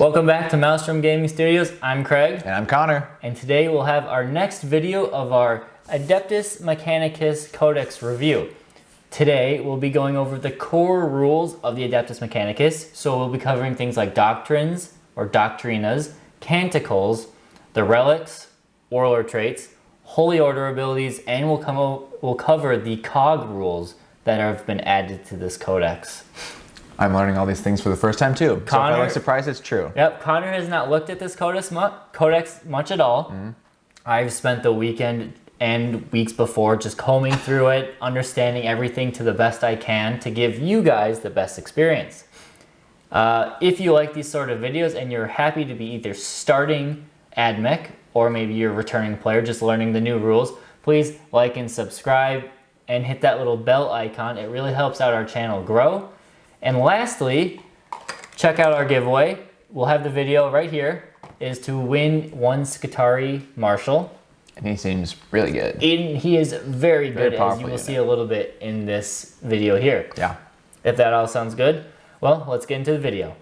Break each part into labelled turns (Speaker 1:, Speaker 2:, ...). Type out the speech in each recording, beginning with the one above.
Speaker 1: Welcome back to Maelstrom Gaming Studios. I'm Craig.
Speaker 2: And I'm Connor.
Speaker 1: And today we'll have our next video of our Adeptus Mechanicus Codex review. Today we'll be going over the core rules of the Adeptus Mechanicus. So we'll be covering things like doctrines or doctrinas, canticles, the relics, warlord traits, holy order abilities, and we'll cover the cog rules that have been added to this codex.
Speaker 2: I'm learning all these things for the first time too.
Speaker 1: Connor,
Speaker 2: so if I look surprised, it's true.
Speaker 1: Yep, Connor has not looked at this codex much at all. I've spent the weekend and weeks before just combing through it, understanding everything to the best I can to give you guys the best experience. If you like these sort of videos and you're happy to be either starting AdMech or maybe you're a returning player just learning the new rules, please like and subscribe and hit that little bell icon. It really helps out our channel grow. And lastly, check out our giveaway. We'll have the video right here. Is to win one Skitarii Marshal.
Speaker 2: And he seems really good.
Speaker 1: He is very good, as you will see a little bit in this video here.
Speaker 2: Yeah.
Speaker 1: If that all sounds good, well, let's get into the video.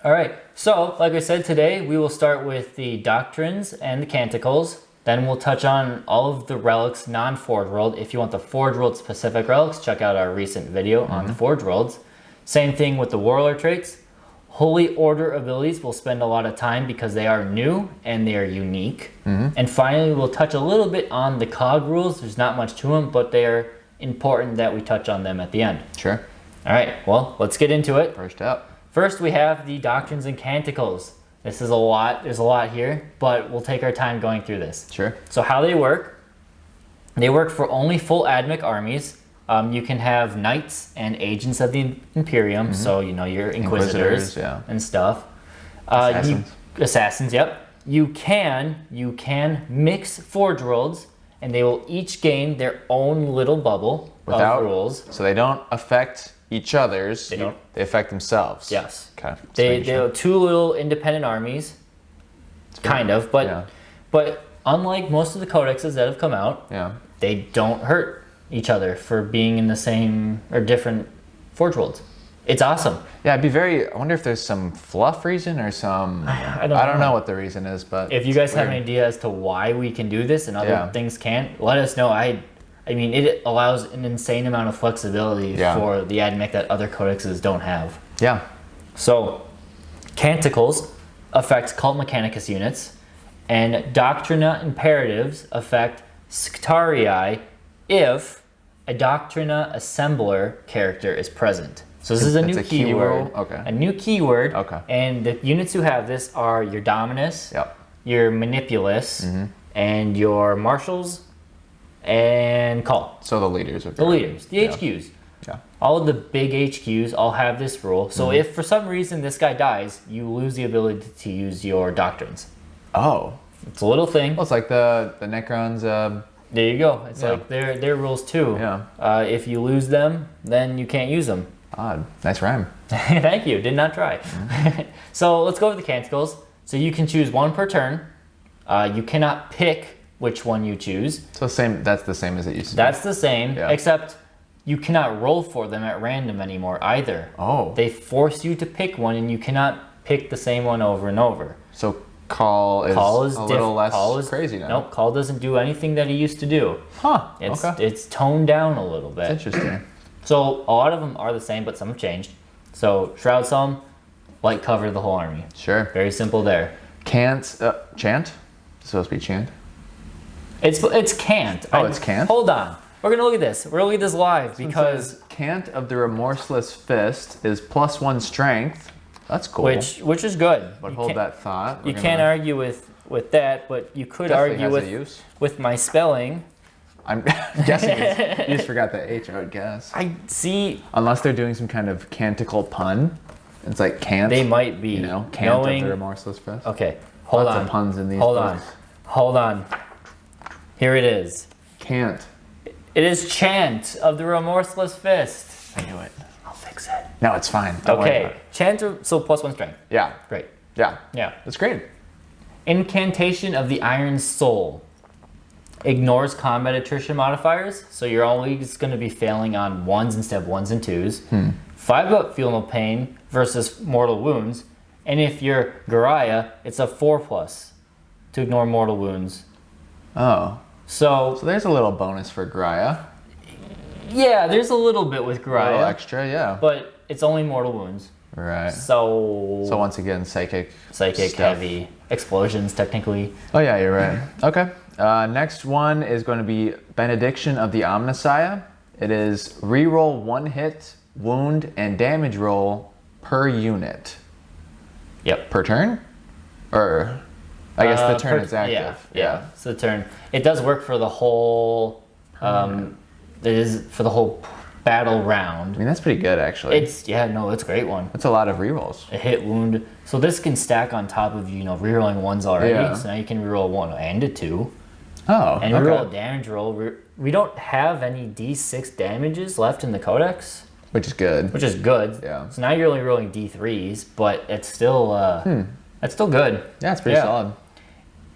Speaker 1: All right, so like I said, today we will start with the doctrines and the canticles. Then we'll touch on all of the relics non-Forge World. If you want the Forge World specific relics, check out our recent video on the Forge Worlds. Same thing with the warlord traits. Holy order abilities we'll spend a lot of time because they are new and they are unique. And finally, we'll touch a little bit on the cog rules. There's not much to them, but they are important that we touch on them at the end.
Speaker 2: Sure.
Speaker 1: All right, well, let's get into it.
Speaker 2: First up.
Speaker 1: First, we have the Doctrines and Canticles. This is a lot, there's a lot here, but we'll take our time going through this.
Speaker 2: Sure.
Speaker 1: So how they work for only full AdMech armies. You can have knights and agents of the Imperium, so you know your Inquisitors and stuff. Assassins, yep. You can mix Forge Worlds, and they will each gain their own little bubble of rules.
Speaker 2: So they don't affect each other's, they affect themselves.
Speaker 1: Yes.
Speaker 2: Okay.
Speaker 1: They're two little independent armies, kind of, but unlike most of the codexes that have come out, they don't hurt each other for being in the same or different Forge Worlds. It's awesome.
Speaker 2: Yeah, it'd be I wonder if there's some fluff reason or some, I don't know what the reason is, but
Speaker 1: if you guys have an idea as to why we can do this and other things can't, let us know. I mean, it allows an insane amount of flexibility for the AdMech that other codexes don't have.
Speaker 2: Yeah.
Speaker 1: So, Canticles affect Cult Mechanicus units, and Doctrina imperatives affect Skitarii if a Doctrina assembler character is present. So this is a new keyword. A new keyword. And the units who have this are your Dominus, your Manipulus, and your Marshals, and Call.
Speaker 2: So the leaders are
Speaker 1: the leaders, the HQs.
Speaker 2: Yeah.
Speaker 1: All of the big HQs all have this rule. So if for some reason this guy dies, you lose the ability to use your doctrines.
Speaker 2: Oh.
Speaker 1: It's a little thing.
Speaker 2: Well, it's like the Necrons.
Speaker 1: There you go. It's like their rules too.
Speaker 2: Yeah.
Speaker 1: If you lose them, then you can't use them.
Speaker 2: Odd. Nice rhyme.
Speaker 1: Thank you. Did not try. So let's go with the canticles. So you can choose one per turn. You cannot pick which one you choose.
Speaker 2: So that's the same as it used to be.
Speaker 1: That's the same, except you cannot roll for them at random anymore either.
Speaker 2: Oh.
Speaker 1: They force you to pick one, and you cannot pick the same one over and over.
Speaker 2: So Call is a little less crazy now.
Speaker 1: Nope, Call doesn't do anything that he used to do.
Speaker 2: Huh,
Speaker 1: It's toned down a little bit.
Speaker 2: That's interesting.
Speaker 1: So a lot of them are the same, but some have changed. So Shroud Psalm, light cover the whole army.
Speaker 2: Sure.
Speaker 1: Very simple there.
Speaker 2: Chant? It's supposed to be chant?
Speaker 1: It's cant.
Speaker 2: It's cant?
Speaker 1: Hold on. We're going to look at this. We're going to look at this live because...
Speaker 2: Cant of the Remorseless Fist is +1 strength. That's cool.
Speaker 1: Which is good.
Speaker 2: But hold that thought.
Speaker 1: You can't argue with that, but you could argue with my spelling.
Speaker 2: I'm guessing you just forgot the H, I would guess.
Speaker 1: I see.
Speaker 2: Unless they're doing some kind of canticle pun. It's like cant.
Speaker 1: They might be.
Speaker 2: You know, cant of the Remorseless Fist.
Speaker 1: Okay, hold on.
Speaker 2: Lots of puns in these
Speaker 1: Hold on. Here it is.
Speaker 2: Cant.
Speaker 1: It is chant of the Remorseless Fist.
Speaker 2: I knew it.
Speaker 1: I'll fix it.
Speaker 2: No, it's fine. Don't worry about it.
Speaker 1: Chant, so +1 strength.
Speaker 2: Yeah.
Speaker 1: Great.
Speaker 2: Yeah.
Speaker 1: Yeah.
Speaker 2: That's great.
Speaker 1: Incantation of the Iron Soul. Ignores combat attrition modifiers, so you're always going to be failing on 1s instead of 1s and 2s. 5-up Feel No Pain versus Mortal Wounds. And if you're Gariah, it's a 4+ to ignore mortal wounds.
Speaker 2: Oh.
Speaker 1: So
Speaker 2: there's a little bonus for Gariah.
Speaker 1: Yeah, there's a little bit with Gariah.
Speaker 2: A little extra, yeah.
Speaker 1: But it's only mortal wounds.
Speaker 2: Right.
Speaker 1: So
Speaker 2: once again, psychic stuff.
Speaker 1: heavy explosions, technically.
Speaker 2: Oh yeah, you're right. Okay. Next one is going to be Benediction of the Omnissiah. It is reroll 1 hit, wound, and damage roll per unit.
Speaker 1: Yep.
Speaker 2: Per turn? Or I guess the turn is active.
Speaker 1: Yeah. So the turn. It does work for the whole it is for the whole battle round.
Speaker 2: I mean, that's pretty good actually.
Speaker 1: It's a great one.
Speaker 2: That's a lot of rerolls.
Speaker 1: A hit, wound. So this can stack on top of rerolling 1s already.
Speaker 2: Yeah.
Speaker 1: So now you can reroll 1 and a 2.
Speaker 2: Oh,
Speaker 1: and reroll a damage roll. We don't have any D6 damages left in the Codex.
Speaker 2: Which is good.
Speaker 1: Yeah. So now you're only rolling D3s, but it's still that's still good.
Speaker 2: Yeah, it's pretty solid.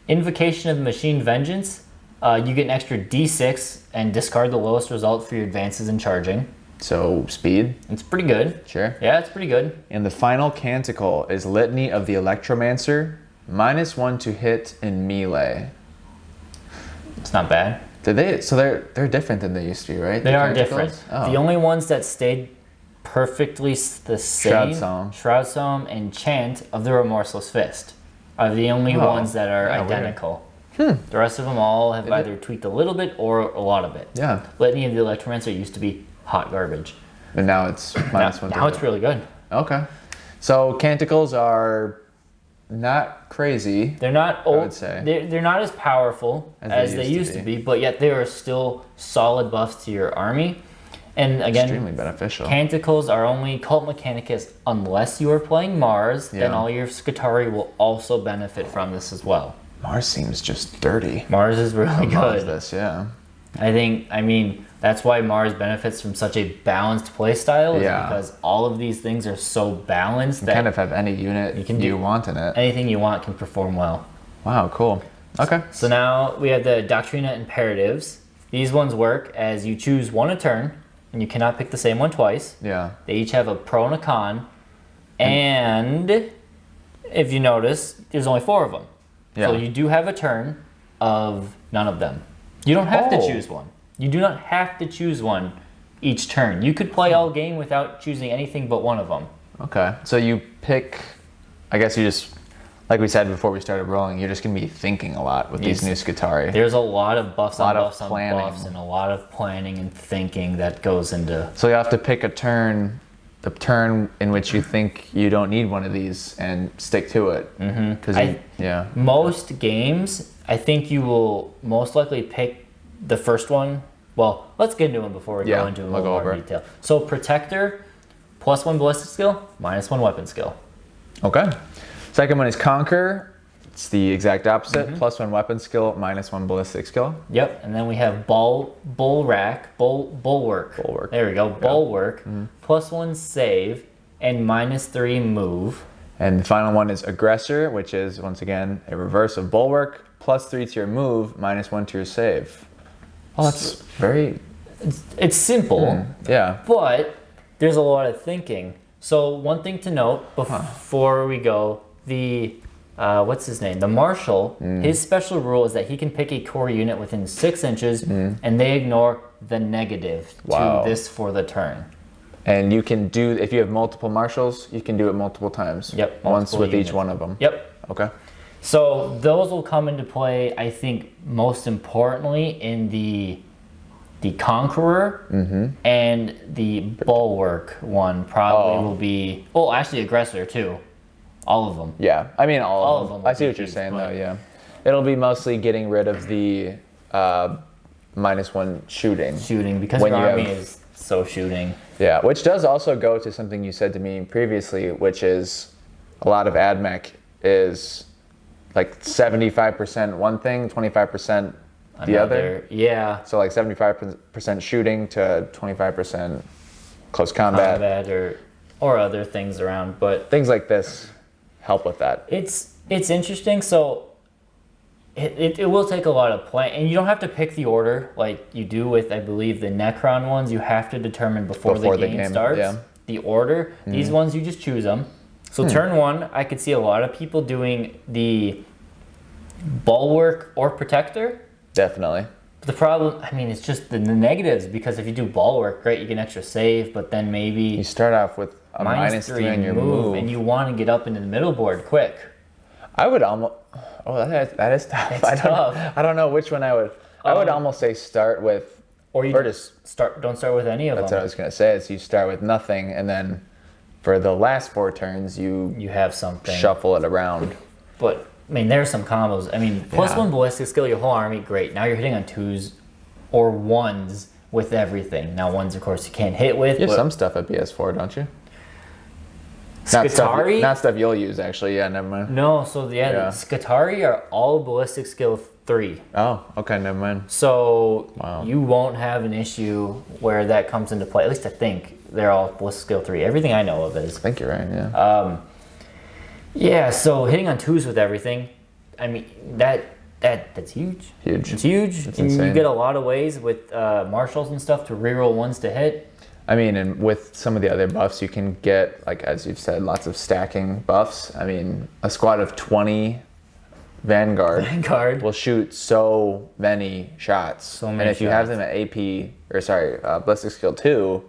Speaker 1: Invocation of Machine Vengeance. You get an extra D6 and discard the lowest result for your advances in charging.
Speaker 2: So speed.
Speaker 1: It's pretty good.
Speaker 2: Sure.
Speaker 1: Yeah, it's pretty good.
Speaker 2: And the final Canticle is Litany of the Electromancer. -1 to hit in melee.
Speaker 1: It's not bad.
Speaker 2: So they're different than they used to be, right?
Speaker 1: They are different.
Speaker 2: Oh.
Speaker 1: The only ones that stayed perfectly the same, Shroud Psalm and Chant of the Remorseless Fist are the only ones that are identical. The rest of them all have either tweaked a little bit or a lot of it.
Speaker 2: Yeah.
Speaker 1: Litany of the Electromancer used to be hot garbage.
Speaker 2: And now it's -1.
Speaker 1: Now it's really good.
Speaker 2: Okay. So Canticles are not crazy.
Speaker 1: They're not old.
Speaker 2: I would say.
Speaker 1: They're not as powerful as they used to be, but yet they are still solid buffs to your army. And again,
Speaker 2: extremely beneficial.
Speaker 1: Canticles are only Cult Mechanicus unless you are playing Mars. Then all your Skitarii will also benefit from this as well.
Speaker 2: Mars seems just dirty.
Speaker 1: Mars is really good.
Speaker 2: This, yeah.
Speaker 1: I mean, that's why Mars benefits from such a balanced playstyle. Because all of these things are so balanced
Speaker 2: you
Speaker 1: that
Speaker 2: kind of have any unit you want in it.
Speaker 1: Anything you want can perform well.
Speaker 2: Wow, cool. Okay.
Speaker 1: So now we have the Doctrina Imperatives. These ones work as you choose 1 a turn, and you cannot pick the same one twice.
Speaker 2: Yeah.
Speaker 1: They each have a pro and a con, and if you notice, there's only 4 of them.
Speaker 2: Yeah.
Speaker 1: So you do have a turn of none of them. You don't have to choose one. You do not have to choose one each turn. You could play all game without choosing anything but one of them.
Speaker 2: Okay. So you pick, I guess you just, like we said before we started rolling, you're just going to be thinking a lot with these new Skitarii.
Speaker 1: There's a lot of buffs on buffs
Speaker 2: on
Speaker 1: buffs and a lot of planning and thinking that goes into...
Speaker 2: So you have to pick a turn, the turn in which you think you don't need one of these and stick to it.
Speaker 1: Most games, I think you will most likely pick the first one. Well, let's get into them before we go into a little more detail. So Protector, +1 ballistic skill, -1 weapon skill.
Speaker 2: Okay. Second one is Conquer. It's the exact opposite. +1 weapon skill, -1 ballistic skill.
Speaker 1: Yep. And then we have Bulwark. There we go. Bulwark, +1 save, and -3 move.
Speaker 2: And the final one is Aggressor, which is, once again, a reverse of Bulwark, +3 to your move, -1 to your save. Oh, that's very...
Speaker 1: It's simple.
Speaker 2: Yeah.
Speaker 1: But there's a lot of thinking. So one thing to note before we go, the... what's his name? The Marshal, his special rule is that he can pick a core unit within 6 inches and they ignore the negative to this for the turn.
Speaker 2: And you can do, if you have multiple Marshals, you can do it multiple times.
Speaker 1: Yep.
Speaker 2: Once with each one of them.
Speaker 1: Yep.
Speaker 2: Okay.
Speaker 1: So those will come into play, I think, most importantly in the Conqueror and the Bulwark one probably will be, well, actually Aggressor too. All of them.
Speaker 2: Yeah, I mean all of them. I see what you're
Speaker 1: huge,
Speaker 2: saying though, yeah. It'll be mostly getting rid of the -1 shooting.
Speaker 1: Shooting, because your army is so shooting.
Speaker 2: Yeah, which does also go to something you said to me previously, which is a lot of AdMech is like 75% one thing, 25% the other.
Speaker 1: Yeah.
Speaker 2: So like 75% shooting to 25% close combat.
Speaker 1: Or other things around, but
Speaker 2: things like this help with that.
Speaker 1: It's interesting. So It will take a lot of play, and you don't have to pick the order like you do with, I believe, the Necron ones. You have to determine before the game starts the order. These ones, you just choose them. So turn 1, I could see a lot of people doing the Bulwark or Protector.
Speaker 2: Definitely.
Speaker 1: The problem, I mean, it's just the negatives, because if you do Bulwark, great, you get an extra save, but then maybe
Speaker 2: You start off with a -3 on your move.
Speaker 1: and you want to get up into the middle board quick.
Speaker 2: I would almost... Oh, that is tough.
Speaker 1: It's tough.
Speaker 2: I don't know which one I would... I would almost say start with...
Speaker 1: Or you don't start with any of
Speaker 2: That's
Speaker 1: them.
Speaker 2: what I was going to say, is you start with nothing, and then for the last 4 turns, you
Speaker 1: have something.
Speaker 2: shuffle it around.
Speaker 1: But, I mean, there's some combos. I mean, +1 ballistic skill, your whole army, great. Now you're hitting on 2s or 1s with everything. Now 1s, of course, you can't hit with.
Speaker 2: You have some stuff at BS4, don't you?
Speaker 1: Skitarii?
Speaker 2: Not stuff you'll use, actually. Yeah, never mind.
Speaker 1: No, so the Skitarii are all ballistic skill 3.
Speaker 2: Oh, okay, never mind.
Speaker 1: So you won't have an issue where that comes into play. At least I think they're all ballistic skill 3. Everything I know of is.
Speaker 2: I think you're right, yeah.
Speaker 1: Yeah, so hitting on 2s with everything, I mean, that's huge.
Speaker 2: Huge.
Speaker 1: It's huge.
Speaker 2: It's
Speaker 1: and
Speaker 2: insane.
Speaker 1: you get a lot of ways with marshals and stuff to reroll 1s to hit.
Speaker 2: I mean, and with some of the other buffs, you can get, like, as you've said, lots of stacking buffs. I mean, a squad of 20 Vanguard will shoot so many shots. And if you have them at Ballistic Skill 2,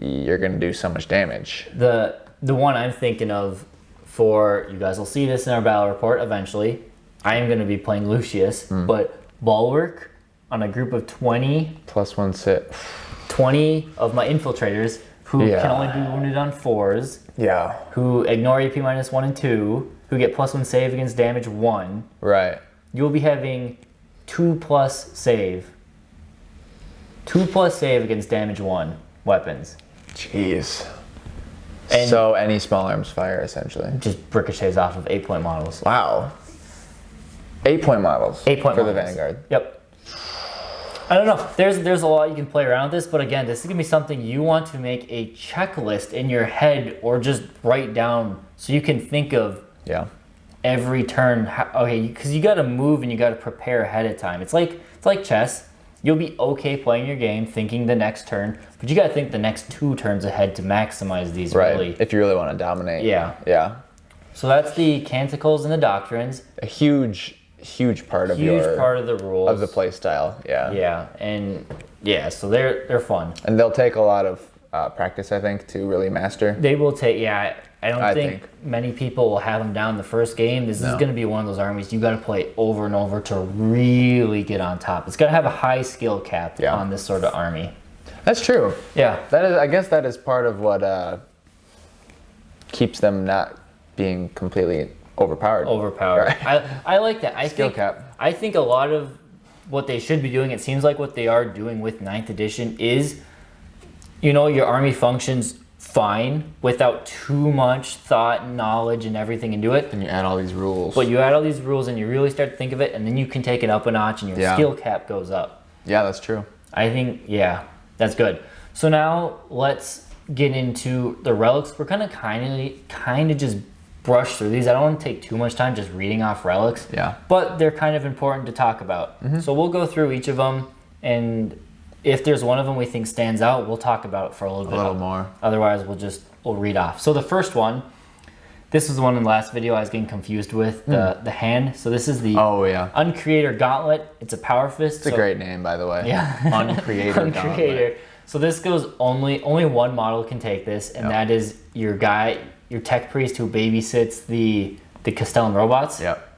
Speaker 2: you're going to do so much damage.
Speaker 1: The one I'm thinking of, for, you guys will see this in our battle report eventually, I am going to be playing Lucius, but Bulwark on a group of 20.
Speaker 2: +1 sit.
Speaker 1: 20 of my infiltrators who can only be wounded on 4s.
Speaker 2: Yeah.
Speaker 1: Who ignore AP -1 and 2, who get +1 save against damage 1.
Speaker 2: Right.
Speaker 1: You'll be having 2+ save. 2+ save against damage 1 weapons.
Speaker 2: Jeez.
Speaker 1: And
Speaker 2: so any small arms fire, essentially.
Speaker 1: just ricochets off of 8-point models.
Speaker 2: Wow. 8-point models.
Speaker 1: 8-point
Speaker 2: for
Speaker 1: models.
Speaker 2: the Vanguard.
Speaker 1: Yep. I don't know. There's a lot you can play around with this, but again, this is gonna be something you want to make a checklist in your head or just write down so you can think of every turn. Because you got to move and you got to prepare ahead of time. It's like chess. You'll be okay playing your game, thinking the next turn, but you got to think the next 2 turns ahead to maximize these.
Speaker 2: Right.
Speaker 1: Really.
Speaker 2: If you really want to dominate.
Speaker 1: Yeah.
Speaker 2: Yeah.
Speaker 1: So that's the Canticles and the Doctrines.
Speaker 2: A huge part of
Speaker 1: the rules
Speaker 2: of the play style. Yeah.
Speaker 1: Yeah, and so they're fun.
Speaker 2: And they'll take a lot of practice, I think, to really master.
Speaker 1: They will take. Yeah, I don't think many people will have them down the first game. This is going to be one of those armies you got to play over and over to really get on top. It's got to have a high skill cap on this sort of army.
Speaker 2: That's true.
Speaker 1: Yeah.
Speaker 2: That is. I guess that is part of what keeps them not being completely overpowered.
Speaker 1: Right. I like that.
Speaker 2: Skill cap.
Speaker 1: I think a lot of what they should be doing, it seems like what they are doing with 9th edition is, your army functions fine without too much thought and knowledge and everything into it.
Speaker 2: And you add all these rules.
Speaker 1: But you add all these rules and you really start to think of it, and then you can take it up a notch and your skill cap goes up.
Speaker 2: Yeah, that's true.
Speaker 1: I think, that's good. So now let's get into the relics. We're gonna kind of just brush through these. I don't want to take too much time just reading off relics.
Speaker 2: Yeah.
Speaker 1: But they're kind of important to talk about. So we'll go through each of them, and if there's one of them we think stands out, we'll talk about it for a little bit.
Speaker 2: More.
Speaker 1: Otherwise, we'll read off. So the first one, this was the one in the last video I was getting confused with, the hand. So this is the Uncreator Gauntlet. It's a power fist.
Speaker 2: It's a great name, by the way.
Speaker 1: Yeah.
Speaker 2: Uncreator Gauntlet.
Speaker 1: So this goes only one model can take this, and that is your guy, your tech priest who babysits the Castellan robots.
Speaker 2: Yep.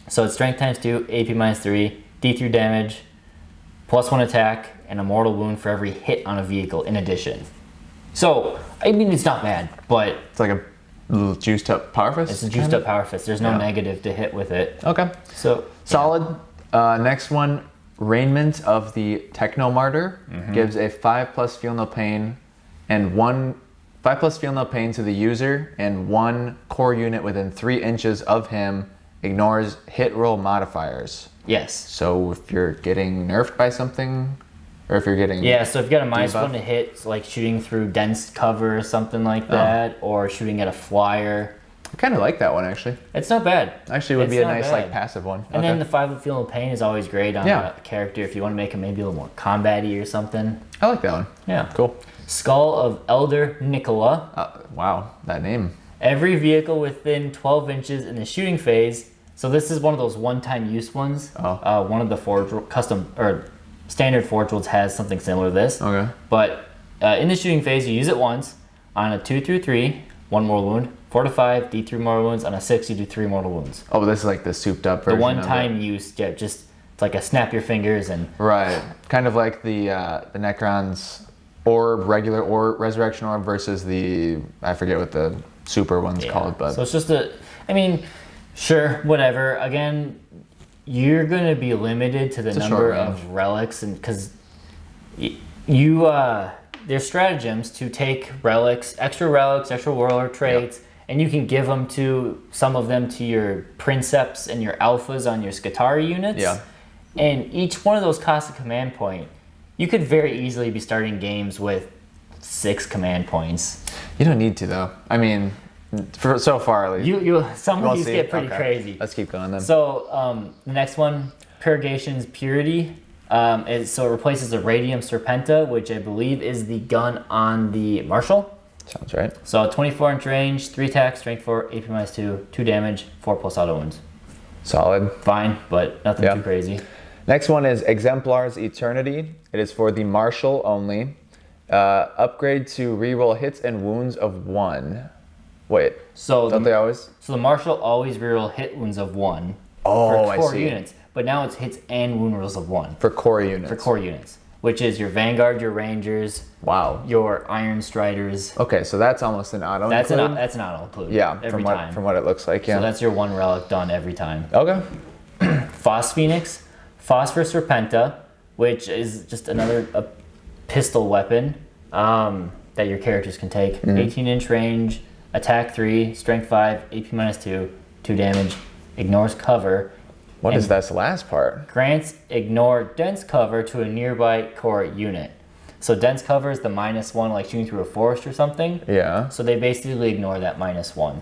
Speaker 1: So it's strength ×2, AP -3, D3 damage, +1 attack, and a mortal wound for every hit on a vehicle in addition. So, I mean, it's not bad, but
Speaker 2: it's like a little juiced up power fist?
Speaker 1: It's a juiced up power fist. There's no negative to hit with it.
Speaker 2: Okay.
Speaker 1: So
Speaker 2: solid. Next one, Raiment of the Techno Martyr gives a 5+ feel no pain and 5+ feel no pain to the user, and 1 core unit within 3 inches of him ignores hit roll modifiers.
Speaker 1: Yes.
Speaker 2: So if you're getting nerfed by something, or if you're getting
Speaker 1: so if you got a -1 to hit, like shooting through dense cover or something like that, or shooting at a flyer.
Speaker 2: I kind of like that one, actually.
Speaker 1: It's not bad.
Speaker 2: Actually, would be a nice like passive one.
Speaker 1: And then the 5 of Feel No Pain is always great on a character if you want to make him maybe a little more combat-y or something.
Speaker 2: I like that one.
Speaker 1: Yeah.
Speaker 2: Cool.
Speaker 1: Skull of Elder Nicola.
Speaker 2: Wow, that name.
Speaker 1: Every vehicle within 12 inches in the shooting phase. So this is one of those one-time use ones.
Speaker 2: Oh.
Speaker 1: One of the custom or standard Forge Worlds has something similar to this.
Speaker 2: Okay.
Speaker 1: But in the shooting phase, you use it once on a 2 through 3, 1 mortal wound. 4 to 5, D3 mortal wounds. On a 6, you do 3 mortal wounds.
Speaker 2: Oh, but this is like the souped up version.
Speaker 1: The one-time use, yeah, just it's like a snap your fingers and.
Speaker 2: Right, kind of like the Necron's orb, regular orb, resurrection orb versus the I forget what the super one's called, but.
Speaker 1: So it's just I mean, sure, whatever. Again, you're gonna be limited to the number of relics, and because there's stratagems to take relics, extra warlord traits. And you can give them to, some of them to your princeps and your alphas on your Skitarii units.
Speaker 2: Yeah.
Speaker 1: And each one of those costs a command point. You could very easily be starting games with 6 command points.
Speaker 2: You don't need to though. I mean, for so far at least.
Speaker 1: Some of these get pretty crazy.
Speaker 2: Let's keep going then.
Speaker 1: So the next one, Purgation's Purity. So it replaces the Radium Serpenta, which I believe is the gun on the Marshal.
Speaker 2: Sounds right.
Speaker 1: So 24-inch range, 3 attacks, strength 4, AP -2, 2 damage, 4 plus auto wounds.
Speaker 2: Solid.
Speaker 1: Fine, but nothing too crazy.
Speaker 2: Next one is Exemplar's Eternity. It is for the Marshal only. Upgrade to reroll hits and wounds of 1. Wait.
Speaker 1: So
Speaker 2: don't they always?
Speaker 1: So the Marshal always reroll hit wounds of 1
Speaker 2: for
Speaker 1: core units, but now it's hits and wound rolls of 1
Speaker 2: for core units.
Speaker 1: For core units. Which is your Vanguard, your Rangers, your Iron Striders.
Speaker 2: Okay, so that's almost an auto
Speaker 1: that's
Speaker 2: include?
Speaker 1: That's an auto include.
Speaker 2: Yeah,
Speaker 1: every time.
Speaker 2: From what it looks like, yeah.
Speaker 1: So that's your 1 relic done every time.
Speaker 2: Okay.
Speaker 1: Phos Phoenix, Phosphor Serpenta, which is just another pistol weapon that your characters can take. 18-inch range, attack 3, strength 5, AP -2, 2 damage, ignores cover.
Speaker 2: What is that last part?
Speaker 1: Grants ignore dense cover to a nearby core unit. So dense cover is the -1, like shooting through a forest or something.
Speaker 2: Yeah.
Speaker 1: So they basically ignore that -1.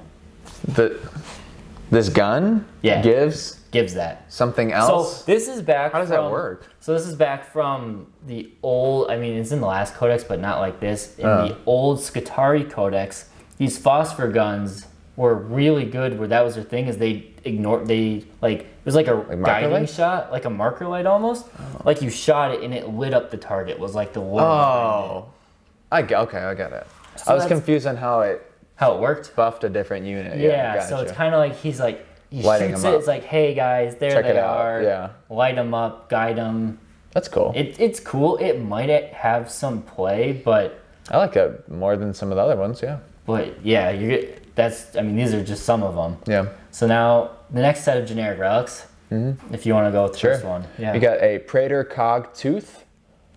Speaker 2: This gun
Speaker 1: gives that
Speaker 2: something else.
Speaker 1: So this is back.
Speaker 2: How does that work?
Speaker 1: So this is back from the old. I mean, it's in the last codex, but not like this. In the old Skitarii codex, these phosphor guns were really good. Where that was their thing is they it was like a guiding shot, like a marker light almost. Like you shot it and it lit up the target. Was like the word.
Speaker 2: Oh, I get it. So I was confused on how it
Speaker 1: worked.
Speaker 2: Buffed a different unit.
Speaker 1: Yeah, so it's kind of like he shoots it. It's like, hey guys, there they are.
Speaker 2: Yeah.
Speaker 1: Light them up, guide them.
Speaker 2: That's cool.
Speaker 1: It's cool. It might have some play, but
Speaker 2: I like it more than some of the other ones. Yeah.
Speaker 1: But yeah, these are just some of them.
Speaker 2: Yeah.
Speaker 1: So now the next set of generic relics. If you want to go with the first one. Yeah.
Speaker 2: You got a Praetor Cog Tooth,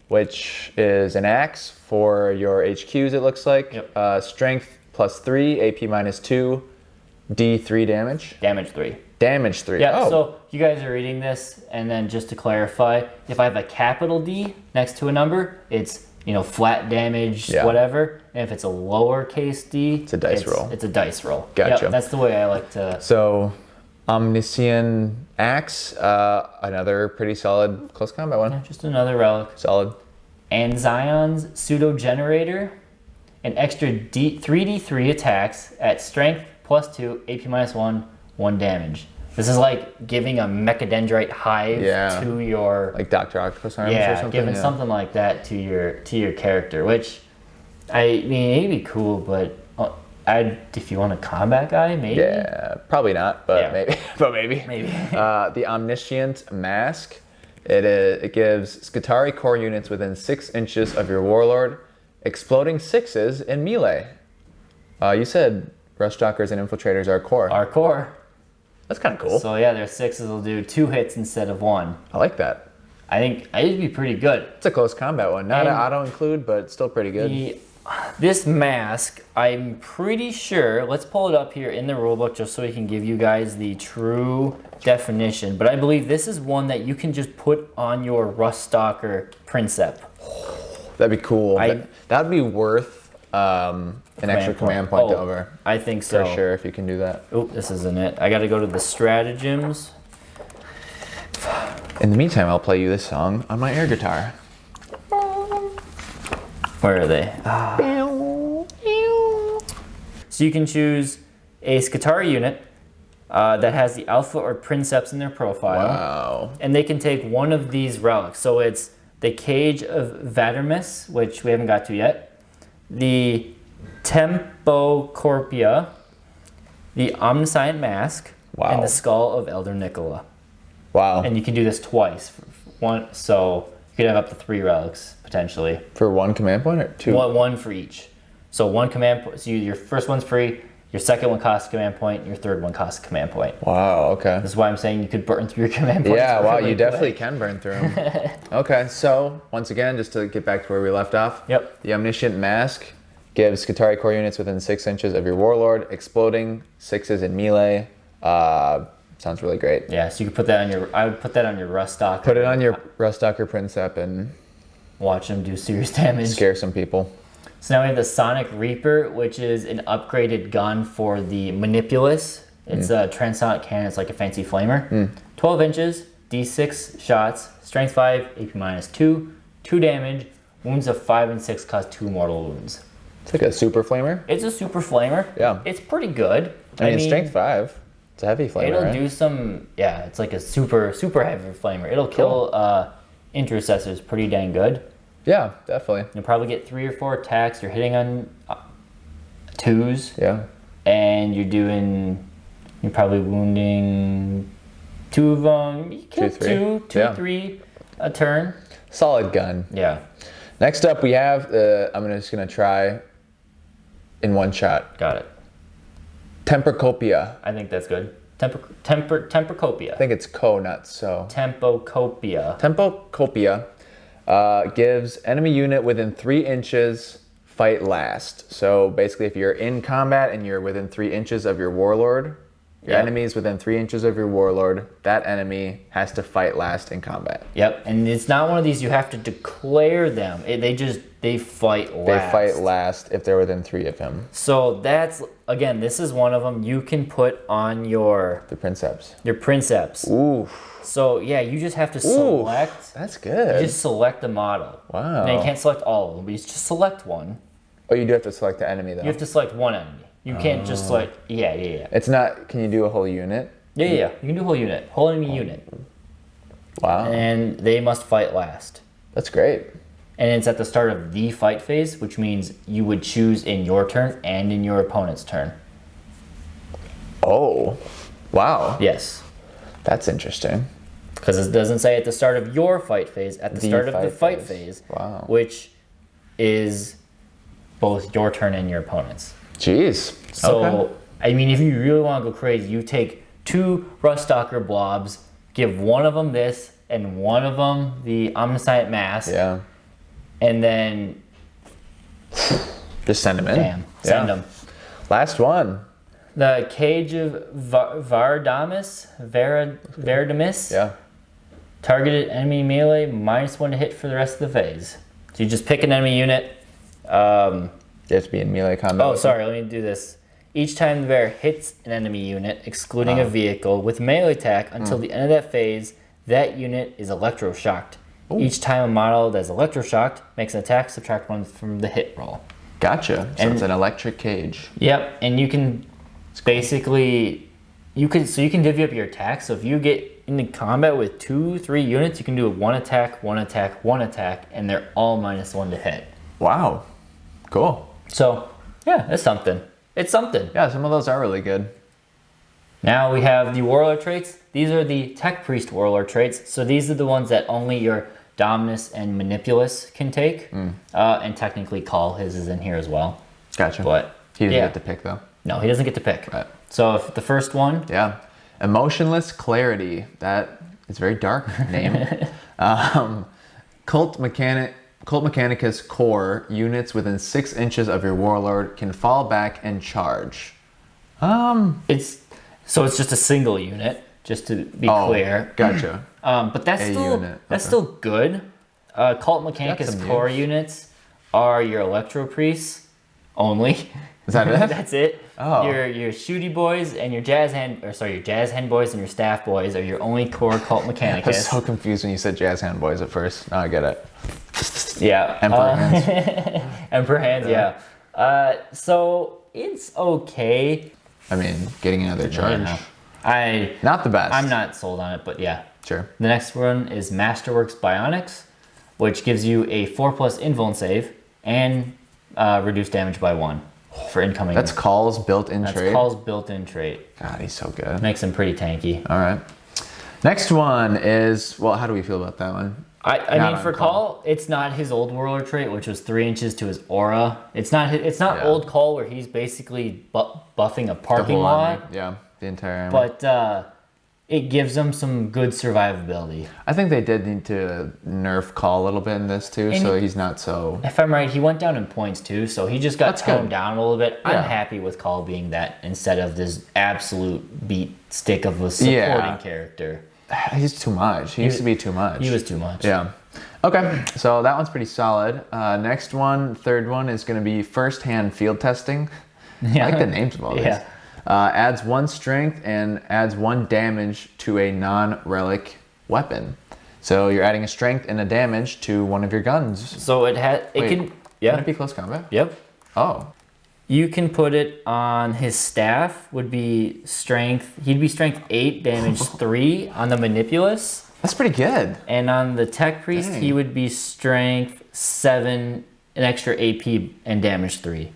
Speaker 2: which is an axe for your HQs. It looks like.
Speaker 1: Yep.
Speaker 2: Strength +3, AP -2, D3 damage.
Speaker 1: Damage 3.
Speaker 2: Damage 3.
Speaker 1: Yeah. So you guys are reading this, and then just to clarify, if I have a capital D next to a number, it's flat damage, whatever. And if it's a lowercase d,
Speaker 2: it's a dice roll.
Speaker 1: It's a dice roll.
Speaker 2: Gotcha.
Speaker 1: Yep, that's the way I like to.
Speaker 2: So, Omniscient Axe, another pretty solid close combat one.
Speaker 1: Yeah, just another relic.
Speaker 2: Solid.
Speaker 1: And Zion's Pseudo Generator, an extra 3d3 attacks at strength +2, AP -1, 1 damage. This is like giving a Mechadendrite hive to your
Speaker 2: like Dr. Octopus arms or something.
Speaker 1: Giving something like that to your character, which I mean it'd be cool, but if you want a combat guy, maybe.
Speaker 2: Yeah, probably not, but maybe. But maybe.
Speaker 1: Maybe.
Speaker 2: The Omniscient Mask. It gives Skitarii core units within 6 inches of your Warlord, exploding 6s in melee. You said Rushstalkers and Infiltrators are core.
Speaker 1: Our core.
Speaker 2: That's kind of cool.
Speaker 1: So yeah, their 6s will do 2 hits instead of 1.
Speaker 2: I like that.
Speaker 1: I think it'd be pretty good.
Speaker 2: It's a close combat one. Not an auto include, but still pretty good.
Speaker 1: This mask, I'm pretty sure, let's pull it up here in the rulebook just so we can give you guys the true definition. But I believe this is one that you can just put on your Ruststalker Princep.
Speaker 2: That'd be cool. That'd be worth an extra command point over.
Speaker 1: I think so.
Speaker 2: For sure, if you can do that.
Speaker 1: Oh, this isn't it. I got to go to the stratagems.
Speaker 2: In the meantime, I'll play you this song on my air guitar.
Speaker 1: Where are they? So you can choose a Skitarii unit that has the Alpha or Princeps in their profile.
Speaker 2: Wow.
Speaker 1: And they can take one of these relics. So it's the Cage of Vadermis, which we haven't got to yet, the Tempocorpia, the Omniscient Mask, and the Skull of Elder Nicola.
Speaker 2: Wow.
Speaker 1: And you can do this twice. So you could have up to 3 relics, potentially.
Speaker 2: For 1 command point or 2?
Speaker 1: One for each. So 1 command point. So your first one's free, your second one costs a command point, your third one costs a command point.
Speaker 2: Wow, okay.
Speaker 1: This is why I'm saying you could burn through your command points.
Speaker 2: Yeah, wow, you definitely can burn through them. Okay, so once again, just to get back to where we left off.
Speaker 1: Yep.
Speaker 2: The Omniscient Mask gives Skitarii core units within 6 inches of your Warlord, exploding 6s in melee. Sounds really great.
Speaker 1: Yeah, so you could put that on your, I would put that on your Rustock.
Speaker 2: Put it on your Rustock or Princep and
Speaker 1: watch them do serious damage.
Speaker 2: Scare some people.
Speaker 1: So now we have the Sonic Reaper, which is an upgraded gun for the Manipulus. It's a transonic cannon. It's like a fancy flamer. 12 inches, D6 shots, strength 5, AP minus 2, 2 damage, wounds of 5 and 6 cause 2 mortal wounds.
Speaker 2: It's like a super flamer.
Speaker 1: It's a super flamer.
Speaker 2: Yeah.
Speaker 1: It's pretty good.
Speaker 2: I mean strength 5. It's a heavy flamer.
Speaker 1: It'll do some, yeah, it's like a super heavy flamer. It'll kill intercessors pretty dang good.
Speaker 2: Yeah, definitely.
Speaker 1: You'll probably get 3 or 4 attacks. You're hitting on 2s.
Speaker 2: Yeah.
Speaker 1: And you're probably wounding 2 of them. You kill 2, 3 a turn.
Speaker 2: Solid gun.
Speaker 1: Yeah.
Speaker 2: Next up we have, I'm just going to try in one shot.
Speaker 1: Got it.
Speaker 2: Temporcopia.
Speaker 1: I think that's good. Temporcopia.
Speaker 2: I think it's co, not so.
Speaker 1: Tempocopia.
Speaker 2: Tempocopia gives enemy unit within 3 inches fight last. So basically if you're in combat and you're within 3 inches of your Warlord, your enemy is within 3 inches of your Warlord, that enemy has to fight last in combat.
Speaker 1: Yep, and it's not one of these you have to declare them. They fight last.
Speaker 2: They fight last if they're within 3 of him.
Speaker 1: So that's, again, this is one of them you can put on your
Speaker 2: Princeps.
Speaker 1: Your Princeps.
Speaker 2: Ooh.
Speaker 1: So yeah, you just have to select.
Speaker 2: Ooh, that's good.
Speaker 1: You just select the model.
Speaker 2: Wow.
Speaker 1: Now you can't select all of them, but you just select one.
Speaker 2: Oh, you do have to select the enemy though.
Speaker 1: You have to select one enemy. You can't just select. Yeah.
Speaker 2: It's not. Can you do a whole unit?
Speaker 1: Yeah. You can do a whole unit, whole enemy unit.
Speaker 2: Wow.
Speaker 1: And they must fight last.
Speaker 2: That's great.
Speaker 1: And it's at the start of the fight phase, which means you would choose in your turn and in your opponent's turn.
Speaker 2: Oh, wow.
Speaker 1: Yes.
Speaker 2: That's interesting.
Speaker 1: Because it doesn't say at the start of your fight phase, at the start of the fight phase.
Speaker 2: Wow.
Speaker 1: Which is both your turn and your opponent's.
Speaker 2: Jeez.
Speaker 1: So,
Speaker 2: okay.
Speaker 1: I mean, if you really want to go crazy, you take 2 Rustocker blobs, give one of them this, and one of them the Omniscient Mask.
Speaker 2: Yeah.
Speaker 1: And then
Speaker 2: just send them in.
Speaker 1: Damn. Send them.
Speaker 2: Last one.
Speaker 1: The Cage of Vardamis.
Speaker 2: Yeah.
Speaker 1: Targeted enemy melee, -1 to hit for the rest of the phase. So you just pick an enemy unit.
Speaker 2: You have to be in melee combat.
Speaker 1: Oh, sorry, let me do this. Each time the bear hits an enemy unit, excluding a vehicle, with melee attack until the end of that phase, that unit is electroshocked. Ooh. Each time a model that's electroshocked makes an attack, subtract 1 from the hit roll.
Speaker 2: Gotcha. So it's an electric cage.
Speaker 1: Yep, and you can basically, you can divvy up your attacks. So if you get into combat with 2, 3 units, you can do a 1 attack, 1 attack, 1 attack, and they're all -1 to hit.
Speaker 2: Wow. Cool.
Speaker 1: So, yeah, it's something. It's something.
Speaker 2: Yeah, some of those are really good.
Speaker 1: Now we have the Warlord traits. These are the Tech Priest Warlord traits. So these are the ones that only your Dominus and Manipulus can take. And technically Call, his is in here as well.
Speaker 2: Gotcha.
Speaker 1: But
Speaker 2: he doesn't get to pick though.
Speaker 1: No, he doesn't get to pick.
Speaker 2: Right.
Speaker 1: So if the first one.
Speaker 2: Yeah. Emotionless Clarity. That is a very dark name. Cult Mechanicus core units within 6 inches of your Warlord can fall back and charge.
Speaker 1: It's just a single unit, just to be clear.
Speaker 2: Gotcha.
Speaker 1: But that's still good. Cult Mechanicus core units are your Electro Priests, only.
Speaker 2: Is that it?
Speaker 1: That's it.
Speaker 2: Oh.
Speaker 1: Your shooty boys and your jazz hand boys and your staff boys are your only core cult Mechanicus.
Speaker 2: I was so confused when you said jazz hand boys at first. Now I get it.
Speaker 1: Yeah.
Speaker 2: Emperor hands.
Speaker 1: Emperor hands, yeah. So it's okay.
Speaker 2: I mean, getting another charge. Not the best.
Speaker 1: I'm not sold on it, but yeah.
Speaker 2: Sure.
Speaker 1: The next one is Masterworks Bionics, which gives you a 4+ invuln save and reduced damage by 1 for incoming.
Speaker 2: That's Call's built-in trait?
Speaker 1: That's Call's built-in trait.
Speaker 2: God, he's so good.
Speaker 1: Makes him pretty tanky.
Speaker 2: All right. Next one is, well, how do we feel about that one?
Speaker 1: I mean, for Call, it's not his old Warlord trait, which was 3 inches to his aura. It's not old Call where he's basically buffing a parking lot.
Speaker 2: Yeah, the entire army.
Speaker 1: But it gives him some good survivability.
Speaker 2: I think they did need to nerf Call a little bit in this too, so he's not so...
Speaker 1: If I'm right, he went down in points too, so he just got toned down a little bit. Yeah. I'm happy with Call being that instead of this absolute beat stick of a supporting character.
Speaker 2: He's too much. He used to be too much.
Speaker 1: He was too much.
Speaker 2: Yeah. Okay, so that one's pretty solid. Next one, third one, is going to be first-hand field testing. Yeah. I like the names of all these. Yeah. Adds 1 strength and adds 1 damage to a non-relic weapon. So you're adding a strength and a damage to one of your guns.
Speaker 1: So can
Speaker 2: it be close combat?
Speaker 1: Yep.
Speaker 2: Oh.
Speaker 1: You can put it on his staff, would be strength. He'd be strength 8, damage 3 on the Manipulus.
Speaker 2: That's pretty good.
Speaker 1: And on the Tech Priest, he would be strength 7, an extra AP and damage 3.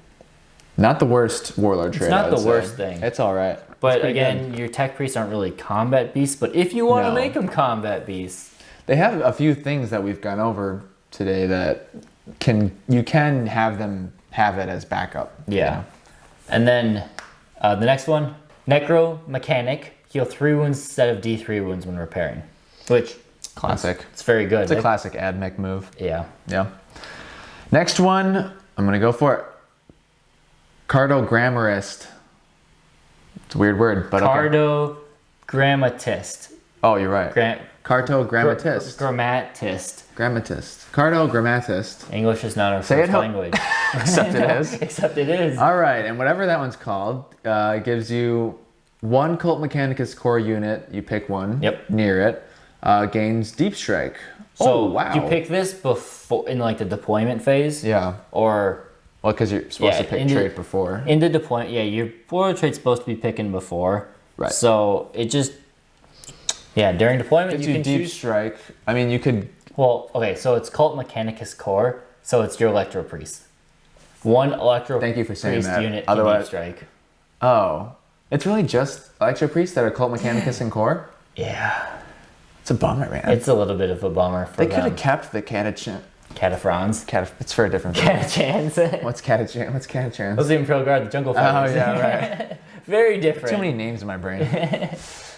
Speaker 2: Not the worst Warlord trait.
Speaker 1: It's not the worst thing.
Speaker 2: It's all right.
Speaker 1: But again, your Tech Priests aren't really combat beasts. But if you want to make them combat beasts,
Speaker 2: they have a few things that we've gone over today that you can have them have it as backup.
Speaker 1: Yeah.
Speaker 2: You know?
Speaker 1: And then the next one, Necro Mechanic, heal 3 wounds instead of D3 wounds when repairing, which
Speaker 2: classic.
Speaker 1: It's very good.
Speaker 2: It's a classic ad mech move.
Speaker 1: Yeah.
Speaker 2: Yeah. Next one, I'm gonna go for it. Cartogrammarist. It's a weird word, but
Speaker 1: Cartogrammatist.
Speaker 2: Oh, you're right. Cartogrammatist.
Speaker 1: Grammatist.
Speaker 2: Cartogrammatist.
Speaker 1: English is not our first language.
Speaker 2: Except it is.
Speaker 1: Except it is.
Speaker 2: All right, and whatever that one's called, gives you 1 Cult Mechanicus core unit. You pick one.
Speaker 1: Yep.
Speaker 2: Near it. Gains Deep Strike.
Speaker 1: So
Speaker 2: wow.
Speaker 1: You pick this before in like the deployment phase.
Speaker 2: Yeah.
Speaker 1: Or.
Speaker 2: Well, because you're supposed to pick trait before.
Speaker 1: In the deployment, your Warlord trait's supposed to be picking before.
Speaker 2: Right.
Speaker 1: So it just. Yeah, during deployment you can
Speaker 2: Deep
Speaker 1: choose.
Speaker 2: Strike. I mean, you could.
Speaker 1: Well, okay, so it's Cult Mechanicus core, so it's your Electro Priest. 1 Electro
Speaker 2: Thank you for saying
Speaker 1: Priest
Speaker 2: that.
Speaker 1: unit can Deep Strike.
Speaker 2: Oh. It's really just Electro Priests that are Cult Mechanicus and core?
Speaker 1: Yeah.
Speaker 2: It's a bummer, man.
Speaker 1: It's a little bit of a bummer for
Speaker 2: They could have kept the Catachan.
Speaker 1: Cataphrons.
Speaker 2: It's for a different
Speaker 1: Catachans.
Speaker 2: What's Catachans?
Speaker 1: Those are Imperial Guard, the Jungle Fighters.
Speaker 2: Oh, yeah, right.
Speaker 1: Very different.
Speaker 2: Too many names in my brain.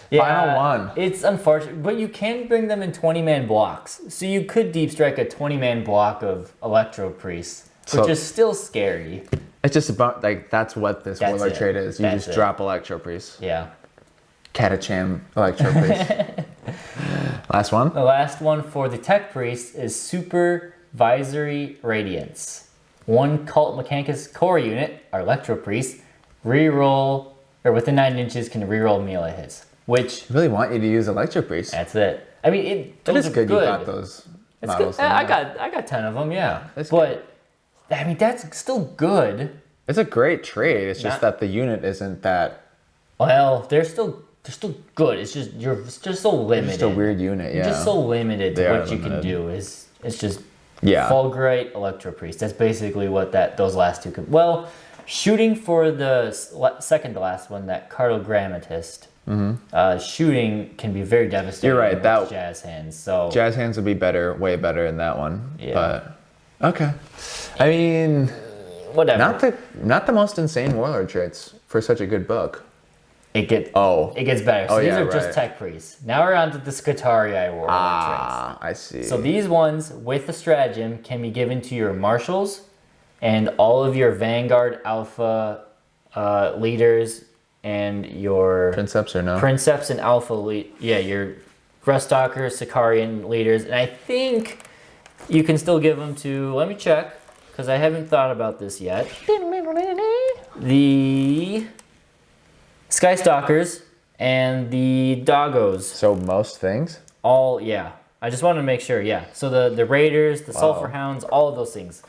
Speaker 1: Yeah,
Speaker 2: Final one.
Speaker 1: It's unfortunate, but you can bring them in 20-man blocks. So you could Deep Strike a 20-man block of Electro Priests, which is still scary.
Speaker 2: It's just about, like, that's what this Warlord trait is. You just drop Electro Priests.
Speaker 1: Yeah.
Speaker 2: Catacham Electro Priest. Last one?
Speaker 1: The last one for the Tech Priest is Supervisory Radiance. 1 Cult Mechanicus core unit, our Electro Priest, reroll, or within 9 inches can reroll melee hits. Which
Speaker 2: I really want you to use Electro Priest.
Speaker 1: That's it. I mean,
Speaker 2: those are good. You got those models.
Speaker 1: I got 10 of them, yeah. But good. I mean, that's still good.
Speaker 2: It's a great trade. It's just that the unit isn't that.
Speaker 1: Well, they're still good. It's just you're just so limited.
Speaker 2: It's just a weird unit. Yeah.
Speaker 1: You're just so limited to what you can do. It's just Fulgurite, Electro Priest. That's basically what those last two could. Well, shooting for the second to last one, that Cartogrammatist. Mm-hmm. Shooting can be very devastating.
Speaker 2: You're right. That
Speaker 1: Jazz Hands. So
Speaker 2: Jazz Hands would be better, way better in that one.
Speaker 1: Yeah.
Speaker 2: But okay. I mean,
Speaker 1: whatever.
Speaker 2: Not the most insane Warlord traits for such a good book.
Speaker 1: It gets better. So these are just Tech Priests. Now we're on to the Skitarii Warlord traits.
Speaker 2: I see.
Speaker 1: So these ones with the stratagem can be given to your marshals and all of your Vanguard Alpha leaders. And your
Speaker 2: Princeps or no?
Speaker 1: Princeps and Alpha your Rustalker, Sicarian leaders. And I think you can still give them to, let me check, because I haven't thought about this yet. the Skystalkers, and the Doggos.
Speaker 2: So most things?
Speaker 1: All, yeah. I just wanted to make sure, yeah. So the Raiders, the Sulfur Hounds, all of those things.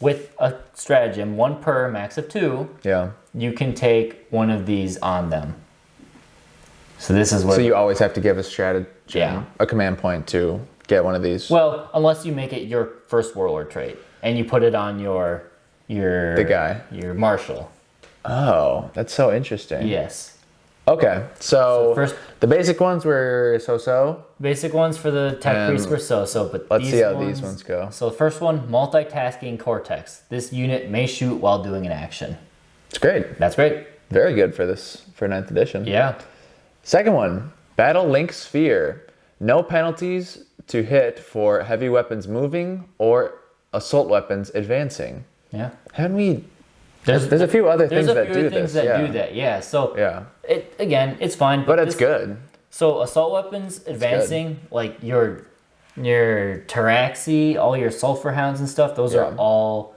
Speaker 1: With a stratagem, 1 per, max of 2,
Speaker 2: yeah,
Speaker 1: you can take one of these on them. So this is what...
Speaker 2: So you always have to give a stratagem, a command point to get one of these?
Speaker 1: Well, unless you make it your first Warlord trait, and you put it on your
Speaker 2: the guy.
Speaker 1: Your Marshal.
Speaker 2: Oh, that's so interesting.
Speaker 1: Yes.
Speaker 2: Okay, so
Speaker 1: first,
Speaker 2: the basic ones were so-so.
Speaker 1: Basic ones for the Tech Priest were so-so, but
Speaker 2: let's see how these ones go.
Speaker 1: So the first one, Multitasking Cortex. This unit may shoot while doing an action.
Speaker 2: It's great.
Speaker 1: That's great.
Speaker 2: Very good for this, for 9th edition.
Speaker 1: Yeah.
Speaker 2: Second one, Battle Link Sphere. No penalties to hit for heavy weapons moving or assault weapons advancing.
Speaker 1: Yeah.
Speaker 2: Haven't we... There's a few other things that do this.
Speaker 1: Yeah. So
Speaker 2: yeah.
Speaker 1: It's fine.
Speaker 2: But it's good.
Speaker 1: So assault weapons advancing, like your Taraxi, all your Sulfur Hounds and stuff, those are all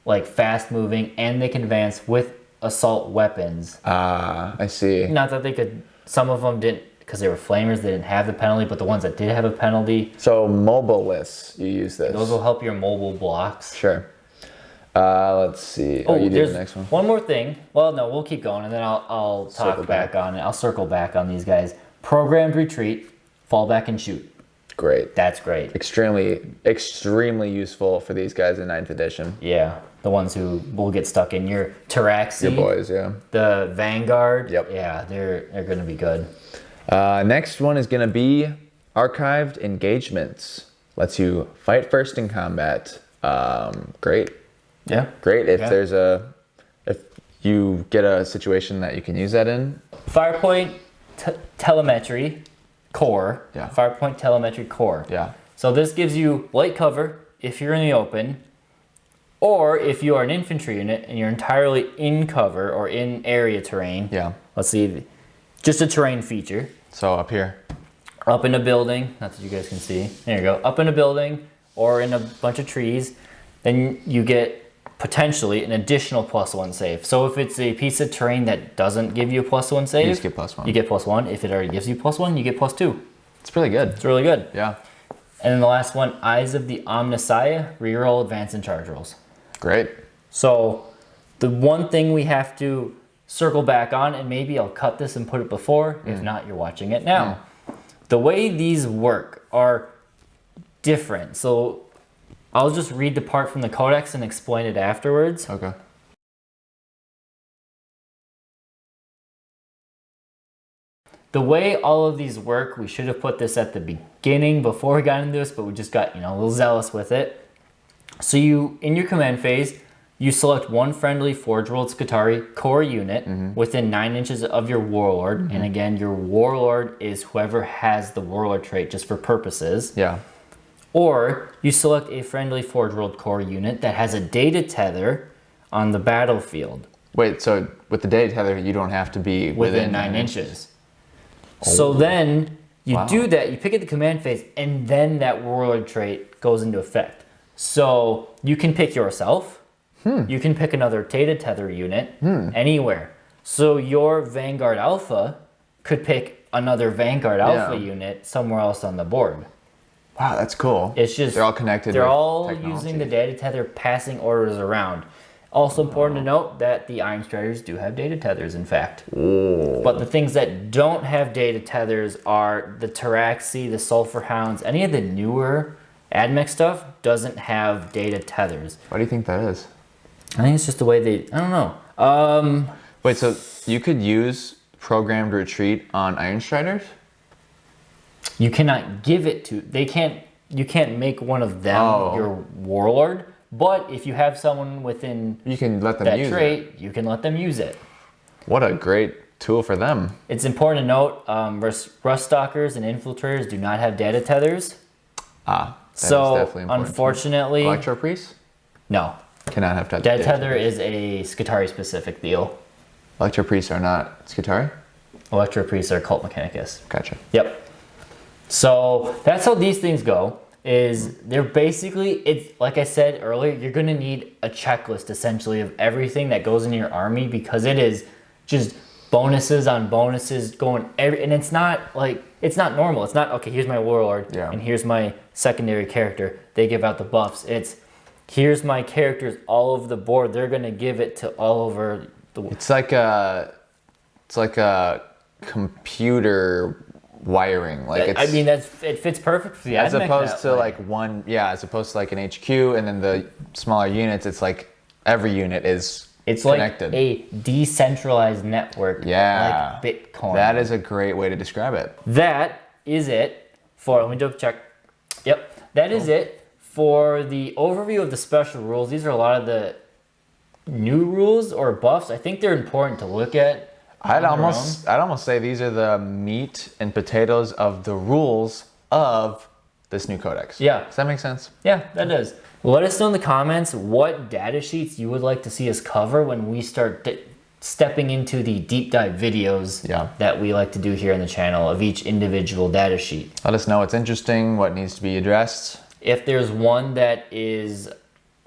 Speaker 1: like fast moving, and they can advance with assault weapons.
Speaker 2: Ah, I see.
Speaker 1: Not that they could, some of them didn't, because they were flamers, they didn't have the penalty, but the ones that did have a penalty.
Speaker 2: So mobile lists, you use this.
Speaker 1: Those will help your mobile blocks.
Speaker 2: Sure. Let's see. Oh, you do the next one.
Speaker 1: One more thing. Well, no, we'll keep going, and then I'll talk back on it. I'll circle back on these guys. Programmed retreat, fall back and shoot.
Speaker 2: Great.
Speaker 1: That's great.
Speaker 2: Extremely useful for these guys in 9th edition.
Speaker 1: Yeah, the ones who will get stuck in your Taraxi.
Speaker 2: Your boys, yeah.
Speaker 1: The Vanguard.
Speaker 2: Yep.
Speaker 1: Yeah, they're going to be good.
Speaker 2: Next one is going to be Archived Engagements. Lets you fight first in combat. Great.
Speaker 1: Yeah.
Speaker 2: Great if you get a situation that you can use that in.
Speaker 1: Firepoint telemetry core.
Speaker 2: Yeah.
Speaker 1: Firepoint telemetry core.
Speaker 2: Yeah.
Speaker 1: So this gives you light cover if you're in the open, or if you are an infantry unit and you're entirely in cover or in area terrain.
Speaker 2: Yeah.
Speaker 1: Let's see, just a terrain feature.
Speaker 2: So up here.
Speaker 1: Up in a building, not that you guys can see. There you go. Up in a building or in a bunch of trees, then you get potentially an additional +1 save. So if it's a piece of terrain that doesn't give you a +1 save,
Speaker 2: you just get +1.
Speaker 1: You get +1. If it already gives you +1, you get +2.
Speaker 2: It's really good.
Speaker 1: It's really good.
Speaker 2: Yeah.
Speaker 1: And then the last one, Eyes of the Omnissiah, reroll, advance, and charge rolls.
Speaker 2: Great.
Speaker 1: So the one thing we have to circle back on, and maybe I'll cut this and put it before, if not, you're watching it now. The way these work are different. So I'll just read the part from the Codex and explain it afterwards.
Speaker 2: Okay.
Speaker 1: The way all of these work, we should have put this at the beginning before we got into this, but we just got, a little zealous with it. So in your command phase, you select one friendly Forge World Skitarii core unit within 9 inches of your Warlord. And again, your Warlord is whoever has the Warlord trait, just for purposes.
Speaker 2: Yeah.
Speaker 1: Or you select a friendly Forge World core unit that has a data tether on the battlefield.
Speaker 2: Wait, so with the data tether, you don't have to be
Speaker 1: within 9 inches. So then you do that, you pick at the command phase, and then that Warlord trait goes into effect. So you can pick yourself. You can pick another data tether unit anywhere. So your Vanguard Alpha could pick another Vanguard Alpha unit somewhere else on the board.
Speaker 2: Wow, that's cool.
Speaker 1: It's just
Speaker 2: they're all connected.
Speaker 1: They're all using the data tether, passing orders around. Also important to note that the Iron Striders do have data tethers, in fact.
Speaker 2: Ooh.
Speaker 1: But the things that don't have data tethers are the Taraxi, the Sulfur Hounds, any of the newer AdMech stuff doesn't have data tethers.
Speaker 2: Why do you think that is?
Speaker 1: I think it's just the way I don't know.
Speaker 2: Wait, so you could use programmed retreat on Iron Striders?
Speaker 1: You cannot give it to, you can't make one of them your Warlord, but if you have someone within
Speaker 2: you can let them
Speaker 1: that
Speaker 2: use
Speaker 1: trait,
Speaker 2: it.
Speaker 1: you can let them use it.
Speaker 2: What a great tool for them.
Speaker 1: It's important to note, Rust Stalkers and Infiltrators do not have data tethers.
Speaker 2: That is
Speaker 1: so
Speaker 2: definitely important.
Speaker 1: Unfortunately,
Speaker 2: Electro Priests?
Speaker 1: No.
Speaker 2: Cannot have
Speaker 1: data tether is a Skitarii specific deal.
Speaker 2: Electro Priests are not Skitarii?
Speaker 1: Electro Priests are Cult Mechanicus.
Speaker 2: Gotcha.
Speaker 1: Yep. So that's how these things go. is they're basically, it's like I said earlier, you're going to need a checklist essentially of everything that goes in your army, because it is just bonuses on bonuses going and it's not like, it's not normal. It's not, okay, here's my Warlord and here's my secondary character. They give out the buffs. It's, here's my characters all over the board. They're going to give it to all over the world.
Speaker 2: It's like a computer wiring. Like it's,
Speaker 1: I mean, it fits perfect for the
Speaker 2: as opposed to like one, as opposed to like an HQ and then the smaller units, it's like every unit is connected.
Speaker 1: Like a decentralized network, like Bitcoin.
Speaker 2: That is a great way to describe it.
Speaker 1: That is it for, let me double check. Yep, that is it for the overview of the special rules. These are a lot of the new rules or buffs. I think they're important to look at. I'd
Speaker 2: almost say these are the meat and potatoes of the rules of this new codex.
Speaker 1: Yeah.
Speaker 2: Does that make sense?
Speaker 1: Yeah, that does. Let us know in the comments what data sheets you would like to see us cover when we start stepping into the deep dive videos that we like to do here on the channel of each individual data sheet.
Speaker 2: Let us know what's interesting, what needs to be addressed.
Speaker 1: If there's one that is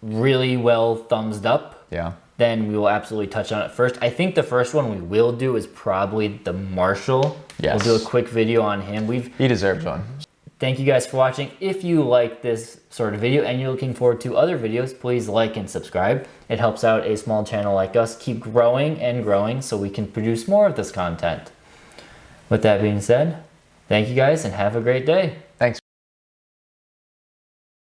Speaker 1: really well thumbs up, then we will absolutely touch on it first. I think the first one we will do is probably the Marshal.
Speaker 2: Yes.
Speaker 1: We'll do a quick video on him.
Speaker 2: He deserves one.
Speaker 1: Thank you guys for watching. If you like this sort of video and you're looking forward to other videos, please like and subscribe. It helps out a small channel like us keep growing and growing so we can produce more of this content. With that being said, thank you guys and have a great day.
Speaker 2: Thanks.